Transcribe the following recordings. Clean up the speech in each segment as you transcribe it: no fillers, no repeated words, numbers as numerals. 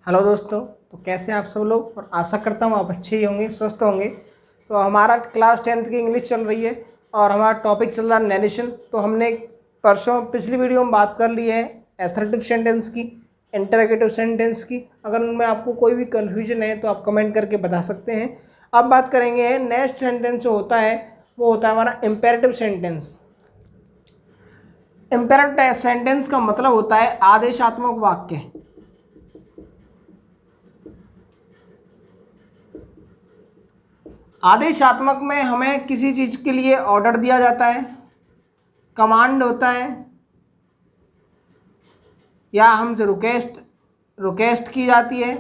Hello दोस्तों, तो कैसे हैं आप सब लोग। और आशा करता हूँ आप अच्छे ही होंगे, स्वस्थ होंगे। तो हमारा क्लास 10th की इंग्लिश चल रही है और हमारा टॉपिक चल रहा है नरेशन। तो हमने पिछली वीडियो में बात कर ली है असर्टिव सेंटेंस की, इंटरोगेटिव सेंटेंस की। अगर उनमें आपको कोई भी कन्फ्यूजन है तो आप कमेंट करके बता सकते हैं। अब बात करेंगे नेक्स्ट सेंटेंस जो होता है वो होता है हमारा इम्पेरेटिव सेंटेंस। इम्पेरेटिव सेंटेंस का मतलब होता है आदेशात्मक वाक्य। आदेशात्मक में हमें किसी चीज के लिए ऑर्डर दिया जाता है, कमांड होता है, या हमसे रिक्वेस्ट की जाती है।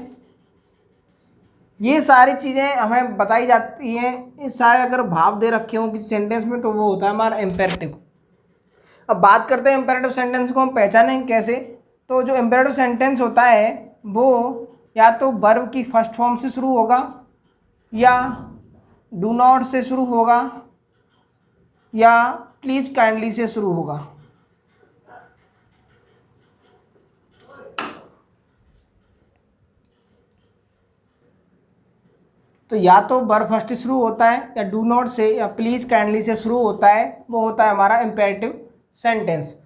ये सारी चीज़ें हमें बताई जाती हैं। ये सारे अगर भाव दे रखे हों किसी सेंटेंस में तो वो होता है हमारा इम्पेरेटिव। अब बात करते हैं इम्पेरेटिव सेंटेंस को हम पहचानें कैसे। तो जो इम्पेरेटिव सेंटेंस होता है वो या तो वर्ब की फर्स्ट फॉर्म से शुरू होगा, या डू नॉट से शुरू होगा, या प्लीज काइंडली से शुरू होगा। तो या तो वर्ब फर्स्ट शुरू होता है, या डू नॉट से, या प्लीज काइंडली से शुरू होता है, वो होता है हमारा इम्पेरेटिव सेंटेंस।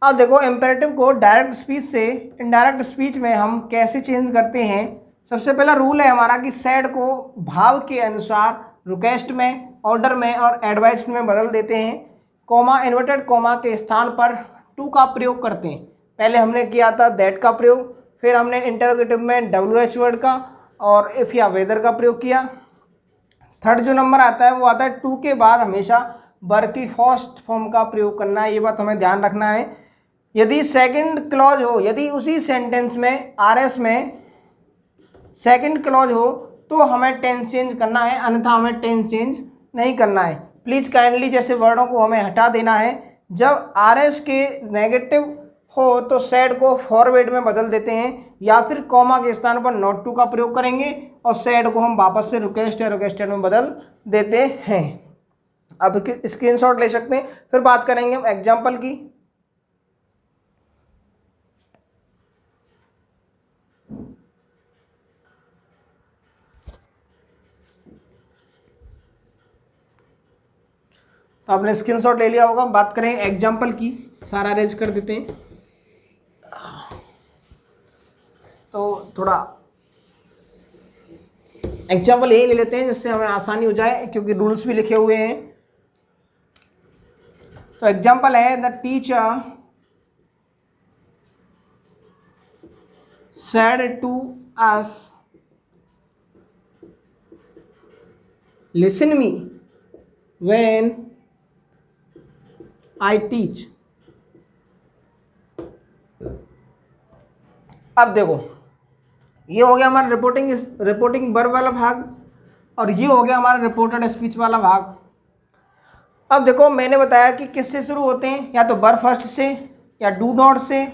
अब देखो इम्पेरेटिव को डायरेक्ट स्पीच से इनडायरेक्ट स्पीच में हम कैसे चेंज करते हैं। सबसे पहला रूल है हमारा कि सैड को भाव के अनुसार रिक्वेस्ट में, ऑर्डर में और एडवाइस में बदल देते हैं। कॉमा, इन्वर्टेड कॉमा के स्थान पर टू का प्रयोग करते हैं। पहले हमने किया था दैट का प्रयोग, फिर हमने इंटरोगेटिव में WH वर्ड का और इफ़ या वेदर का प्रयोग किया। थर्ड जो नंबर आता है वो आता है टू के बाद हमेशा वर्ब की फर्स्ट फॉर्म का प्रयोग करना है। ये बात हमें ध्यान रखना है। यदि सेकंड क्लॉज हो, यदि उसी सेंटेंस में RS में सेकंड क्लॉज हो तो हमें टेंस चेंज करना है, अन्यथा हमें टेंस चेंज नहीं करना है। प्लीज काइंडली जैसे वर्डों को हमें हटा देना है। जब RS के नेगेटिव हो तो सैड को फॉरवर्ड में बदल देते हैं, या फिर कॉमा के स्थान पर नॉट टू का प्रयोग करेंगे और सैड को हम वापस से रिक्वेस्ट या रिक्वेस्टेड में बदल देते हैं। अब स्क्रीनशॉट ले सकते हैं। फिर बात करेंगे हम एग्जाम्पल की। तो आपने स्क्रीनशॉट ले लिया होगा। बात करें एग्जाम्पल की, सारा अरेंज कर देते हैं। तो थोड़ा एग्जाम्पल यही ले लेते हैं जिससे हमें आसानी हो जाए, क्योंकि रूल्स भी लिखे हुए हैं। तो एग्जाम्पल है the teacher said to us listen me when I teach. अब देखो ये हो गया हमारा रिपोर्टिंग वर्ब वाला भाग, और ये हो गया हमारा रिपोर्टेड स्पीच वाला भाग। अब देखो मैंने बताया कि किससे शुरू होते हैं, या तो वर्ब फर्स्ट से, या डू नॉट से,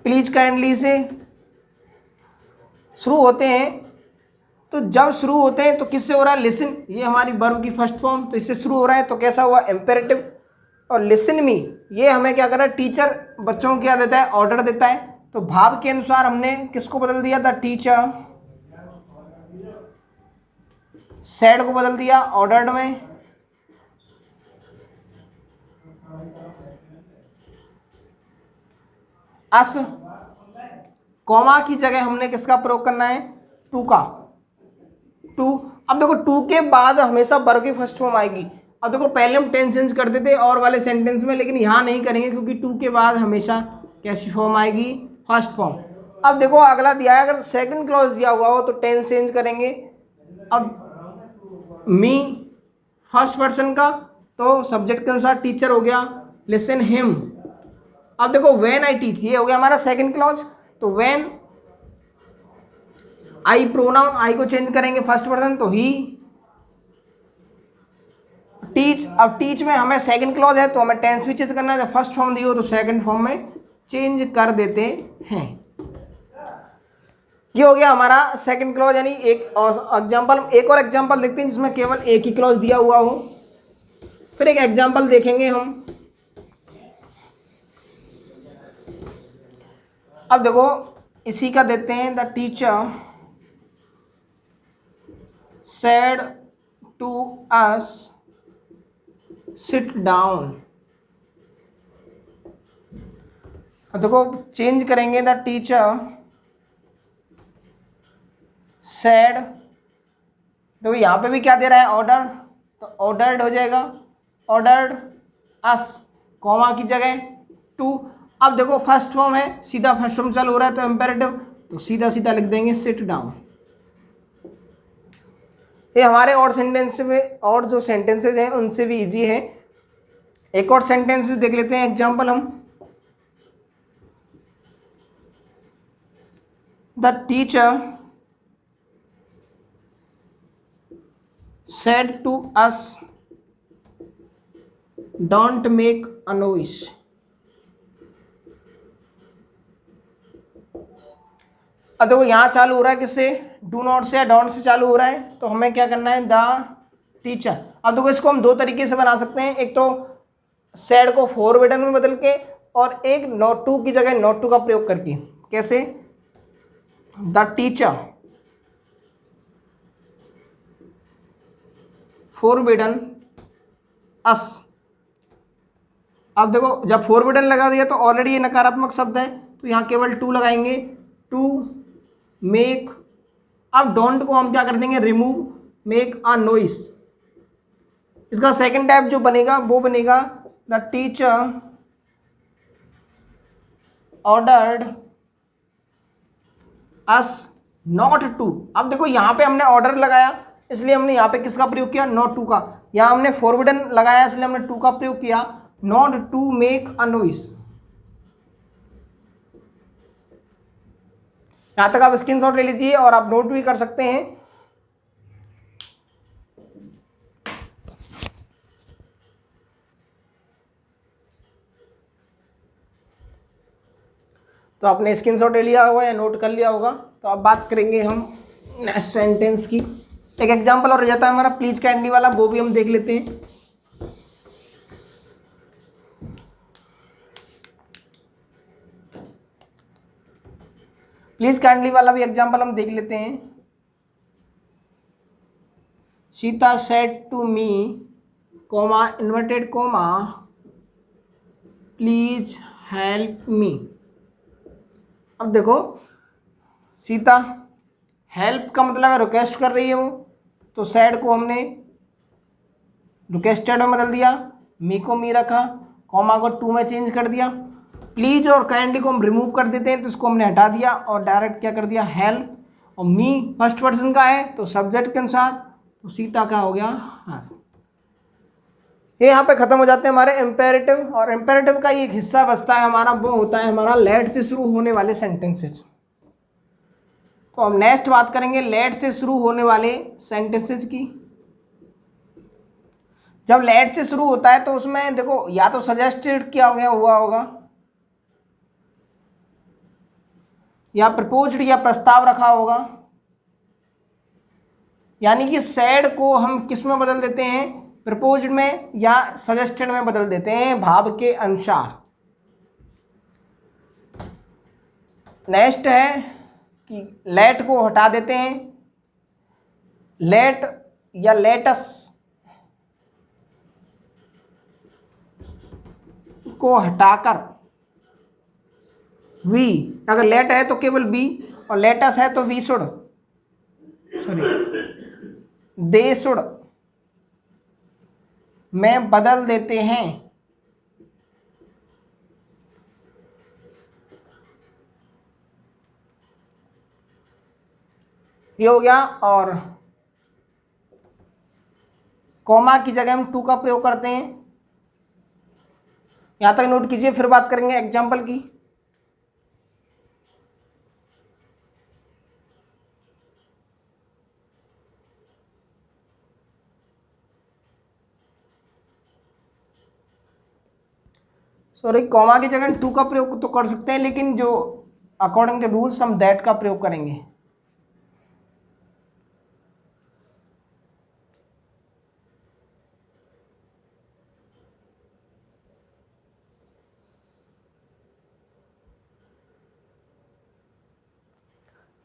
प्लीज काइंडली से शुरू होते हैं। तो जब शुरू होते हैं तो किससे हो रहा है, लिसन। ये हमारी वर्ब की फर्स्ट फॉर्म, तो इससे शुरू हो रहा है तो कैसा हुआ, इम्पेरेटिव। और लिसन मी ये हमें क्या कर रहा है, टीचर बच्चों को क्या देता है, ऑर्डर देता है। तो भाव के अनुसार हमने किसको बदल दिया था, टीचर सैड को बदल दिया ऑर्डर्ड में। अस कॉमा की जगह हमने किसका प्रयोग करना है, टू का। टू, अब देखो टू के बाद हमेशा वर्ब की फर्स्ट फॉर्म आएगी। अब देखो पहले हम टेंस चेंज करते थे और वाले सेंटेंस में, लेकिन यहाँ नहीं करेंगे क्योंकि टू के बाद हमेशा कैसी फॉर्म आएगी, फर्स्ट फॉर्म। अब देखो अगला दिया है, अगर सेकंड क्लॉज दिया हुआ हो तो टेंस चेंज करेंगे। अब मी फर्स्ट पर्सन का, तो सब्जेक्ट के अनुसार टीचर हो गया, लिसन हिम। अब देखो व्हेन आई टीच, ये हो गया हमारा सेकंड क्लॉज। तो व्हेन आई, प्रोनाउन आई को चेंज करेंगे फर्स्ट पर्सन, तो ही। टीच, अब टीच में हमें सेकंड क्लॉज है तो हमें टेंस भी चेंज करना है। जब फर्स्ट फॉर्म दी हो तो सेकंड फॉर्म में चेंज कर देते हैं। ये हो गया हमारा सेकंड क्लॉज, यानी एक और एग्जांपल देखते हैं जिसमें केवल एक ही क्लॉज दिया हुआ हो। फिर एक एग्जांपल देखेंगे हम। अब देखो इसी का देते हैं, the teacher said to us sit down. देखो चेंज करेंगे, द टीचर सेड, देखो यहाँ पे भी क्या दे रहा है, ऑर्डर, तो ऑर्डर्ड हो जाएगा, ऑर्डर्ड अस, कॉमा की जगह टू। अब देखो फर्स्ट फॉर्म है, सीधा फर्स्ट फॉर्म चालू हो रहा है, तो इम्पेरेटिव, तो सीधा सीधा लिख देंगे सिट डाउन। ये हमारे और सेंटेंस में, और जो सेंटेंसेज हैं उनसे भी इजी है। एक और सेंटेंस देख लेते हैं, एग्जाम्पल हम, the teacher said to us don't make a noise। अब देखो यहाँ चालू हो रहा है किससे, डू नॉट से या डोंट से चालू हो रहा है, तो हमें क्या करना है, द टीचर। अब देखो इसको हम दो तरीके से बना सकते हैं, एक तो सैड को फॉरबिडन में बदल के, और एक नॉट टू की जगह नॉट टू का प्रयोग करके। कैसे, द टीचर फॉरबिडन अस। अब देखो जब फॉरबिडन लगा दिया तो ऑलरेडी ये नकारात्मक शब्द है, तो यहाँ केवल टू लगाएंगे, टू मेक। अब डोंट को हम क्या कर देंगे, रिमूव, मेक अ नॉइस। इसका सेकंड टाइप जो बनेगा वो बनेगा, the teacher ordered us not to. अब देखो यहाँ पे हमने ऑर्डर लगाया, इसलिए हमने यहाँ पे किसका प्रयोग किया, नॉट टू का। यहाँ हमने फॉरबिडन लगाया, इसलिए हमने टू का प्रयोग किया, not to make a noise. यहाँ तक आप स्क्रीनशॉट ले लीजिए और आप नोट भी कर सकते हैं। तो आपने स्क्रीनशॉट ले लिया होगा या नोट कर लिया होगा। तो अब बात करेंगे हम नेक्स्ट सेंटेंस की। एक एग्जांपल और रह जाता है हमारा प्लीज कैंडी वाला, वो भी हम देख लेते हैं। प्लीज काइंडली वाला भी एग्जांपल हम देख लेते हैं। Sita said to me, comma inverted comma, please help me. अब देखो सीता, हेल्प का मतलब है रिक्वेस्ट कर रही है वो, तो सैड को हमने रिक्वेस्टेड में बदल दिया, मी को मी रखा, कॉमा को टू में चेंज कर दिया। प्लीज और काइंडली को हम रिमूव कर देते हैं, तो इसको हमने हटा दिया और डायरेक्ट क्या कर दिया, हेल्प। और मी फर्स्ट पर्सन का है तो सब्जेक्ट के अनुसार, तो सीता का हो गया हाँ। ये यहाँ पे खत्म हो जाते हैं हमारे इम्पेरेटिव। और इम्पेरेटिव का एक हिस्सा बचता है हमारा, वो होता है हमारा लेट से शुरू होने वाले सेंटेंसेज। तो हम नेक्स्ट बात करेंगे लेट से शुरू होने वाले सेंटेंसेज की। जब लेट से शुरू होता है तो उसमें देखो या तो सजेस्टेड क्या हो गया हुआ होगा, या प्रपोज्ड या प्रस्ताव रखा होगा। यानी कि सैड को हम किस में बदल देते हैं, प्रपोज्ड में या सजेस्टेड में बदल देते हैं भाव के अनुसार। नेक्स्ट है कि लेट को हटा देते हैं, लेट या लेटस को हटाकर वी, अगर लेट है तो केवल बी, और लेटस है तो we should, sorry they should में बदल देते हैं। ये हो गया। और कॉमा की जगह हम टू का प्रयोग करते हैं। यहां तक नोट कीजिए, फिर बात करेंगे एग्जाम्पल की। सॉरी, कॉमा की जगह टू का प्रयोग तो कर सकते हैं, लेकिन जो अकॉर्डिंग टू रूल्स हम दैट का प्रयोग करेंगे।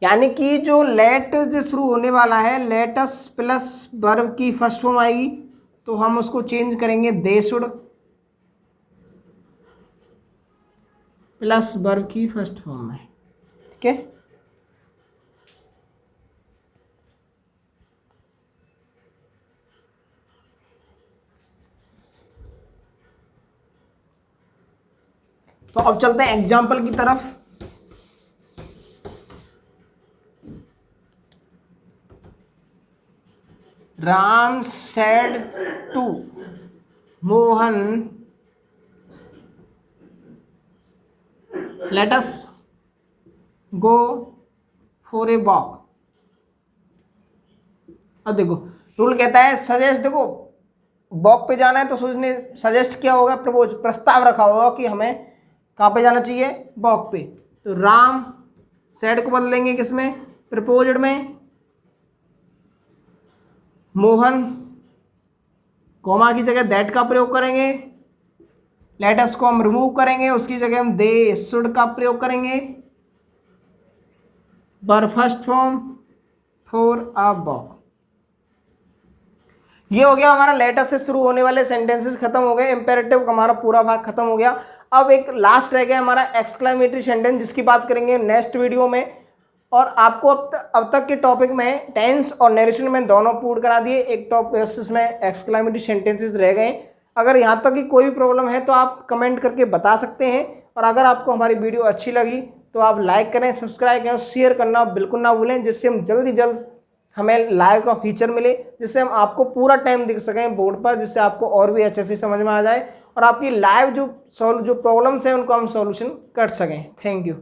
यानी कि जो लेट से शुरू होने वाला है, लेटस प्लस वर्ब की फर्स्ट फॉर्म आएगी, तो हम उसको चेंज करेंगे दे शुड प्लस वर्ब की फर्स्ट फॉर्म में। ठीक है, तो अब चलते हैं एग्जाम्पल की तरफ। Ram said to Mohan let us go for a walk. अब देखो रूल कहता है सजेस्ट, देखो वॉक पे जाना है तो उसने सजेस्ट किया होगा, प्रपोज प्रस्ताव रखा होगा कि हमें कहाँ पे जाना चाहिए, वॉक पे। तो राम सेड को बदलेंगे किसमें, प्रपोज्ड में। मोहन कोमा की जगह दैट का प्रयोग करेंगे। लेट अस को हम रिमूव करेंगे, उसकी जगह हम दे शुड का प्रयोग करेंगे। Verb first form for a walk. ये हो गया हमारा लेटर से शुरू होने वाले सेंटेंसेस खत्म हो गए, इंपेरेटिव का हमारा पूरा भाग खत्म हो गया। अब एक लास्ट रह गया हमारा एक्सक्लेमेटरी सेंटेंस, जिसकी बात करेंगे नेक्स्ट वीडियो में। और आपको अब तक के टॉपिक में टेंस और नरेशन में दोनों पूर्ण करा दिए, एक टॉपिक में एक्सक्लेमेटरी सेंटेंसेस रह गए। अगर यहाँ तक की कोई प्रॉब्लम है तो आप कमेंट करके बता सकते हैं। और अगर आपको हमारी वीडियो अच्छी लगी तो आप लाइक करें, सब्सक्राइब करें और शेयर करना बिल्कुल ना भूलें, जिससे हम जल्द हमें लाइव का फीचर मिले, जिससे हम आपको पूरा टाइम दिख सकें बोर्ड पर, जिससे आपको और भी अच्छे से समझ में आ जाए और आपकी लाइव जो प्रॉब्लम्स हैं उनको हम सॉल्यूशन कर सकें। Thank you.